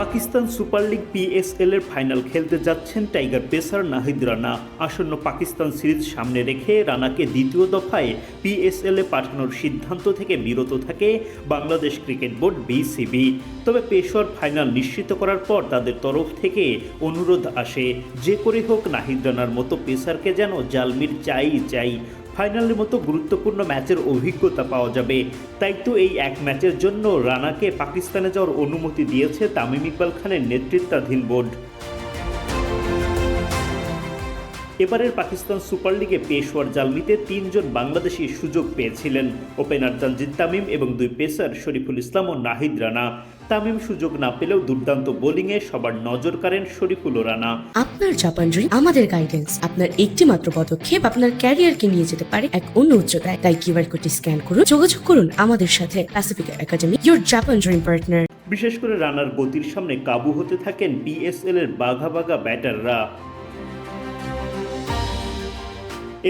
Pakistan super league PSL এর final খেলতে যাচ্ছেন টাইগার পেসার নাহিদ রানা। আসন্ন পাকিস্তান সিরিজ সামনে রেখে রানাকে দ্বিতীয় দফায় পিএসএল এ পাঠানোর সিদ্ধান্ত থেকে বিরত থাকে বাংলাদেশ ক্রিকেট বোর্ড বিসিবি। তবে পেশোয়ার ফাইনাল নিশ্চিত করার পর তাদের তরফ থেকে অনুরোধ আসে, যে করে হোক নাহিদ রানার মতো পেসারকে যেন জালমির চাই। ফাইনালের মতো গুরুত্বপূর্ণ ম্যাচের অভিজ্ঞতা পাওয়া যাবে। তাই তো এই এক ম্যাচের জন্য রানাকে পাকিস্তানে যাওয়ার অনুমতি দিয়েছে তামিম ইকবাল খানের নেতৃত্বাধীন বোর্ড। এবারের পাকিস্তান সুপার লিগে পেশোয়ার জালমিতে তিনজন বাংলাদেশি সুযোগ পেয়েছিলেন, ওপেনার তানজিদ তামিম এবং দুই পেসার শরীফুল ইসলাম ও নাহিদ রানা। তামিম সুযোগ না পেলেও দুর্দান্ত বোলিংয়ে সবার নজর কাড়েন শরীফুল ও রানা। আপনার জাপান ড্রিম আমাদের গাইডেন্স, আপনার একটি মাত্র পদক্ষেপ আপনার ক্যারিয়ারকে নিয়ে যেতে পারে এক অন্য উচ্চতায়। তাই কিউআর কোডটি স্ক্যান করুন, যোগাযোগ করুন আমাদের সাথে। Pacific academy, your Japan dream partner. বিশেষ করে রানার গতির সামনে কাবু হতে থাকেন পিএসএল এর বাঘা ব্যাটাররা।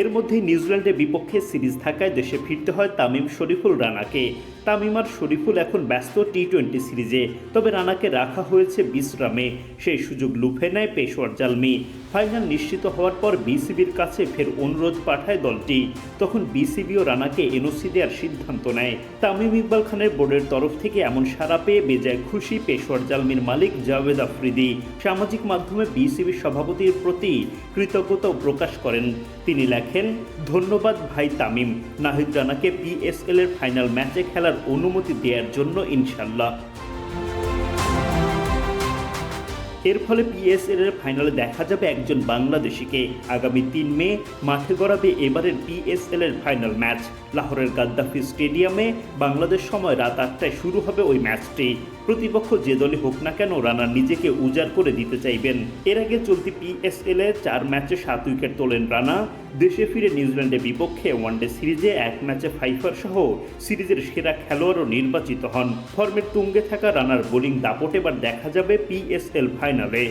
এর মধ্যেই নিউজিল্যান্ডের বিপক্ষে সিরিজ থাকায় দেশে ফিরতে হয় তামিম, শরীফুল, রানাকে। তামিম আর শরীফুল এখন ব্যস্ত টি-20 সিরিজে, তবে রানাকে রাখা হয়েছে বিশ্রামে। সেই সুযোগ লুফে নেয় পেশোয়ার জালমি। ফাইনাল নিশ্চিত হওয়ার পর বিসিবির কাছে ফের অনুরোধ পাঠায় দলটি। তখন বিসিবিও রানাকে এনওসি দেওয়ার সিদ্ধান্ত নেয়। তামিম ইকবাল খানের বোর্ডের তরফ থেকে এমন সাড়া পেয়ে বেজায় খুশি পেশোয়ার জালমির মালিক জাভেদ আফ্রিদি। সামাজিক মাধ্যমে বিসিবির সভাপতির প্রতি কৃতজ্ঞতাও প্রকাশ করেন। তিনি লেখেন, ধন্যবাদ ভাই তামিম, নাহিদ রানাকে পিএসএল এর ফাইনাল ম্যাচে খেলার অনুমতি দেওয়ার জন্য ইনশাল্লাহ। এর ফলে পিএসএল এর ফাইনালে দেখা যাবে একজন বাংলাদেশিকে। আগামী 3 মে মাঠে গড়াবে এবারের পিএসএল এর ফাইনাল ম্যাচ। লাহোরের গাদ্দাফি স্টেডিয়ামে বাংলাদেশ সময় রাত 8টায় শুরু হবে ওই ম্যাচটি। প্রতিপক্ষ যে দলই হোক না কেন রানা নিজেকে উজাড় করে দিতে চাইবেন। এর আগে চলতি পিএসএল এ 4 ম্যাচে 7 উইকেট তোলেন রানা। দেশে ফিরে নিউজিল্যান্ডের বিপক্ষে ওয়ানডে সিরিজে 1 ম্যাচে 5 সহ সিরিজের সেরা খেলোয়াড়ও নির্বাচিত হন। ফর্মের তুঙ্গে থাকা রানার বোলিং দাপট এবার দেখা যাবে পিএসএল ফাইনালে।